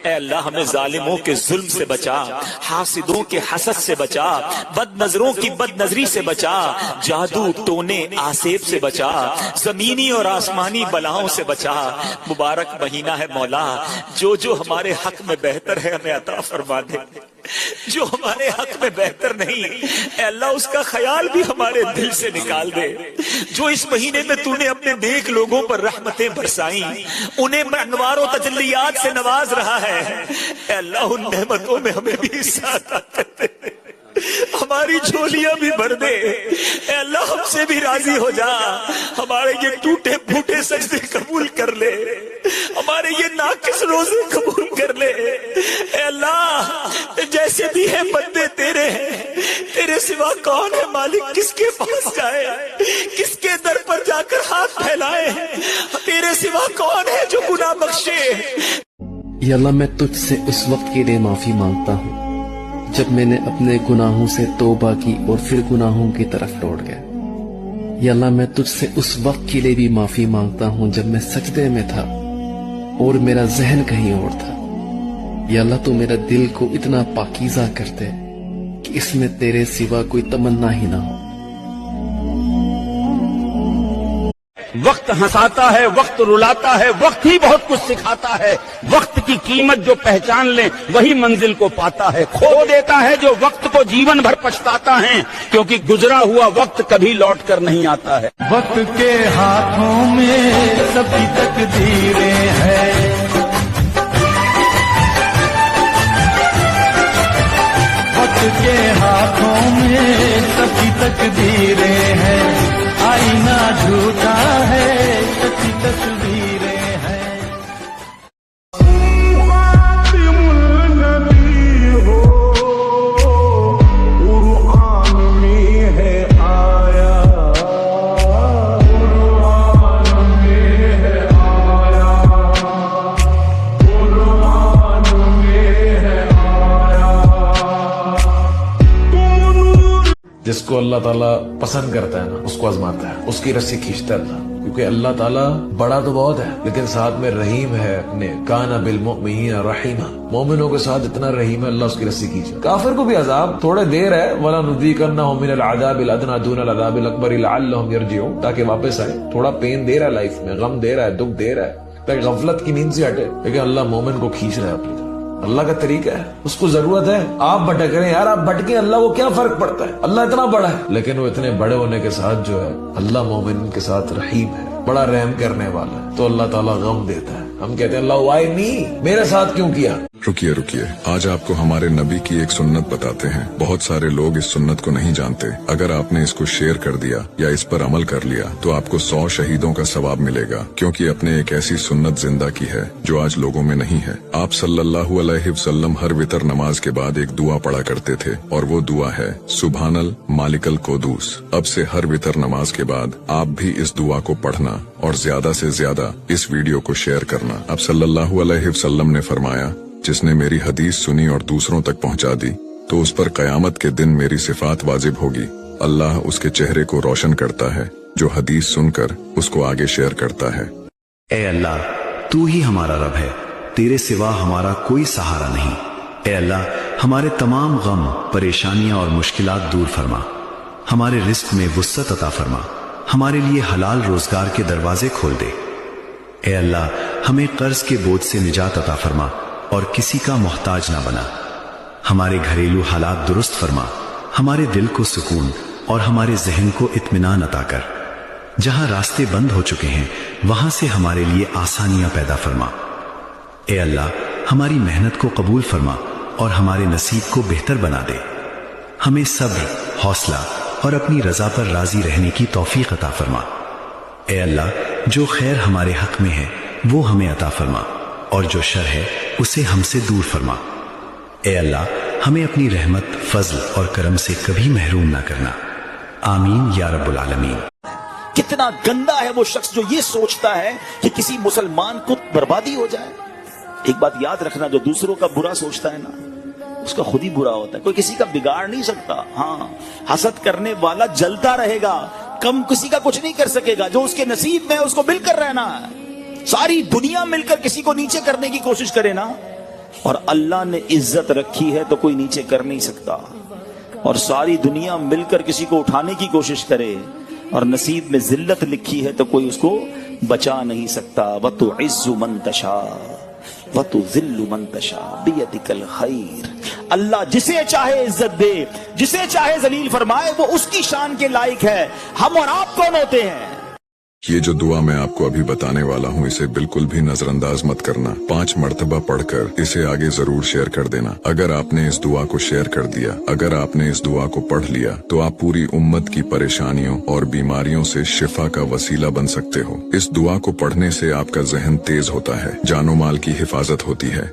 اے اللہ ہمیں ظالموں کے ظلم سے بچا، حاسدوں کے حسد سے بچا، بد نظروں کی بد نظری سے بچا، جادو ٹونے آسیب سے بچا، زمینی اور آسمانی بلاؤں سے بچا۔ مبارک مہینہ ہے مولا، جو جو ہمارے حق میں بہتر ہے ہمیں عطا فرما دے، جو ہمارے حق میں بہتر نہیں اے اللہ اس کا خیال بھی ہمارے دل سے نکال دے۔ جو اس مہینے میں تو نے اپنے نیک لوگوں پر رحمتیں برسائیں، انہیں انوار و تجلیات سے نواز رہا ہے، اے اللہ ان نعمتوں میں ہمیں بھی حصہ عطا کر دے، ہماری جھولیاں بھی بھر دے، اے اللہ ہم سے بھی راضی ہو جا، ہمارے یہ ٹوٹے پھوٹے سجدے قبول کر لے، ہمارے یہ ناقص روزے قبول کر لے، اے اللہ جیسے بھی ہے بندے تیرے ہیں، تیرے سوا کون ہے مالک، کس کے پاس جائے، کس کے در پر جا کر ہاتھ پھیلائے، تیرے سوا کون ہے جو گناہ بخشے۔ یا اللہ میں تجھ سے اس وقت کے لیے معافی مانگتا ہوں جب میں نے اپنے گناہوں سے توبہ کی اور پھر گناہوں کی طرف لوٹ گیا۔ یا اللہ میں تجھ سے اس وقت کے لیے بھی معافی مانگتا ہوں جب میں سجدے میں تھا اور میرا ذہن کہیں اور تھا۔ یا اللہ تو میرا دل کو اتنا پاکیزہ کر دے کہ اس میں تیرے سوا کوئی تمنا ہی نہ ہو۔ وقت ہنساتا ہے، وقت رلاتا ہے، وقت ہی بہت کچھ سکھاتا ہے، وقت کی قیمت جو پہچان لے وہی منزل کو پاتا ہے، کھو دیتا ہے جو وقت کو جیون بھر پچھتاتا ہے، کیونکہ گزرا ہوا وقت کبھی لوٹ کر نہیں آتا ہے۔ وقت کے ہاتھوں میں سب کی تقدیریں ہیں، وقت کے ہاتھوں میں سب کی تقدیریں ہیں، آئینہ جھوٹا ہے سچی تصویریں ہیں۔ خاتم النبی ہو قرآن میں ہے آیا، قرآن میں ہے آیا، قرآن میں ہے آیا۔ جس کو اللہ تعالیٰ پسند کرتا ہے نا اس کو آزماتا ہے، اس کی رسی کھینچتا ہے اللہ، کیونکہ اللہ تعالیٰ بڑا تو بہت ہے لیکن ساتھ میں رحیم ہے، اپنے کان بالمؤمنین رحیما، مومنوں کے ساتھ اتنا رحیم ہے، اللہ اس کی رسی کھینچا۔ کافر کو بھی عذاب تھوڑے دیر ہے، وَلَنُذِيقَنَّهُم مِّنَ الْعَذَابِ الْأَدْنَىٰ دُونَ الْعَذَابِ الْأَكْبَرِ لَعَلَّهُمْ يَرْجِعُونَ، تاکہ واپس آئے۔ تھوڑا پین دے رہا ہے لائف میں، غم دے رہا ہے، دکھ دے رہا ہے تاکہ غفلت کی نیند سے ہٹے، لیکن اللہ مومن کو کھینچ رہا ہے اپنی طرف۔ اللہ کا طریقہ ہے، اس کو ضرورت ہے آپ بھٹک رہے ہیں یار، آپ بھٹکیں، اللہ کو کیا فرق پڑتا ہے، اللہ اتنا بڑا ہے، لیکن وہ اتنے بڑے ہونے کے ساتھ جو ہے اللہ مومن کے ساتھ رحیم ہے، بڑا رحم کرنے والا ہے، تو اللہ تعالیٰ غم دیتا ہے۔ ہم کہتے ہیں اللہ وائی نہیں میرے ساتھ کیوں کیا۔ رکیے آج آپ کو ہمارے نبی کی ایک سنت بتاتے ہیں، بہت سارے لوگ اس سنت کو نہیں جانتے، اگر آپ نے اس کو شیئر کر دیا یا اس پر عمل کر لیا تو آپ کو 100 شہیدوں کا ثواب ملے گا، کیونکہ اپنے ایک ایسی سنت زندہ کی ہے جو آج لوگوں میں نہیں ہے۔ آپ صلی اللہ علیہ وسلم ہر وتر نماز کے بعد ایک دعا پڑھا کرتے تھے، اور وہ دعا ہے سبحان المالک القدوس۔ اب سے ہر وتر نماز کے بعد آپ بھی اس دعا کو پڑھنا اور زیادہ سے زیادہ اس ویڈیو کو شیئر کرنا۔ اب صلی اللہ علیہ وسلم نے فرمایا جس نے میری حدیث سنی اور دوسروں تک پہنچا دی تو اس پر قیامت کے دن میری صفات واجب ہوگی، اللہ اس کے چہرے کو روشن کرتا ہے جو حدیث سن کر اس کو آگے شیئر کرتا ہے۔ اے اللہ تو ہی ہمارا رب ہے، تیرے سوا ہمارا کوئی سہارا نہیں۔ اے اللہ ہمارے تمام غم، پریشانیاں اور مشکلات دور فرما، ہمارے رزق میں وسعت عطا فرما، ہمارے لیے حلال روزگار کے دروازے کھول دے۔ اے اللہ ہمیں قرض کے بوجھ سے نجات عطا فرما اور کسی کا محتاج نہ بنا، ہمارے گھریلو حالات درست فرما، ہمارے دل کو سکون اور ہمارے ذہن کو اطمینان عطا کر، جہاں راستے بند ہو چکے ہیں وہاں سے ہمارے لیے آسانیاں پیدا فرما۔ اے اللہ ہماری محنت کو قبول فرما اور ہمارے نصیب کو بہتر بنا دے، ہمیں صبر، حوصلہ اور اپنی رضا پر راضی رہنے کی توفیق عطا فرما۔ اے اللہ جو خیر ہمارے حق میں ہے وہ ہمیں عطا فرما، اور جو شر ہے اسے ہم سے دور فرما۔ اے اللہ ہمیں اپنی رحمت، فضل اور کرم سے کبھی محروم نہ کرنا، آمین یا رب العالمین۔ کتنا گندا ہے وہ شخص جو یہ سوچتا ہے کہ کسی مسلمان کو بربادی ہو جائے۔ ایک بات یاد رکھنا، جو دوسروں کا برا سوچتا ہے نا اس کا خود ہی برا ہوتا ہے، کوئی کسی کا بگاڑ نہیں سکتا۔ ہاں حسد کرنے والا جلتا رہے گا، کم کسی کا کچھ نہیں کر سکے گا، جو اس کے نصیب میں اس کو مل کر رہنا ہے۔ ساری دنیا مل کر کسی کو نیچے کرنے کی کوشش کرے نا اور اللہ نے عزت رکھی ہے تو کوئی نیچے کر نہیں سکتا، اور ساری دنیا مل کر کسی کو اٹھانے کی کوشش کرے اور نصیب میں ذلت لکھی ہے تو کوئی اس کو بچا نہیں سکتا۔ وَتُعِزُّ مَن تَشَاءُ وَتُذِلُّ مَن تَشَاءُ بِيَدِكَ الْخَيْرُ۔ اللہ جسے چاہے عزت دے، جسے چاہے ذلیل فرمائے، وہ اس کی شان کے لائق ہے۔ ہم اور آپ کون ہوتے ہیں؟ یہ جو دعا میں آپ کو ابھی بتانے والا ہوں اسے بالکل بھی نظر انداز مت کرنا، 5 مرتبہ پڑھ کر اسے آگے ضرور شیئر کر دینا۔ اگر آپ نے اس دعا کو شیئر کر دیا، اگر آپ نے اس دعا کو پڑھ لیا تو آپ پوری امت کی پریشانیوں اور بیماریوں سے شفا کا وسیلہ بن سکتے ہو۔ اس دعا کو پڑھنے سے آپ کا ذہن تیز ہوتا ہے، جان و مال کی حفاظت ہوتی ہے،